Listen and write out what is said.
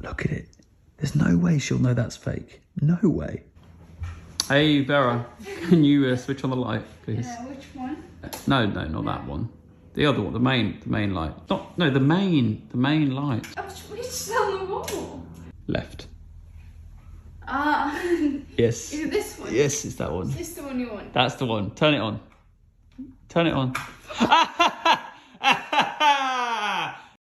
Look at it. There's no way she'll know that's fake. No way. Hey, Vera, can you switch on the light, please? Which one? No, not that one. The other one, the main light. The main light. Which is on the wall? Left. Yes. Yes. Is it this one? Yes, it's that one. Is this the one you want? That's the one. Turn it on. Turn it on.